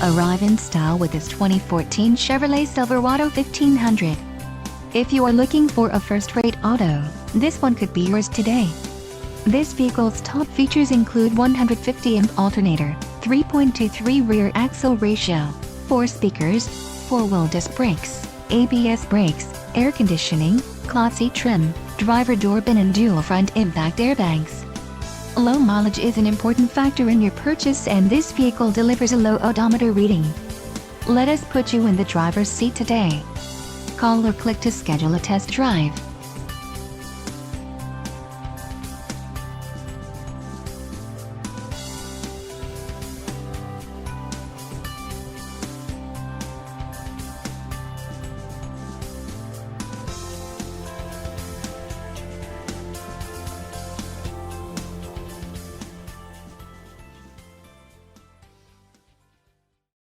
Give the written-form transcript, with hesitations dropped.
Arrive in style with this 2014 Chevrolet Silverado 1500. If you are looking for a first-rate auto, this one could be yours today. This vehicle's top features include 150-amp alternator, 3.23 rear axle ratio, 4 speakers, 4-wheel disc brakes, ABS brakes, air conditioning, cloth seat trim, driver door bin and dual front impact airbags. Low mileage is an important factor in your purchase, and this vehicle delivers a low odometer reading. Let us put you in the driver's seat today. Call or click to schedule a test drive.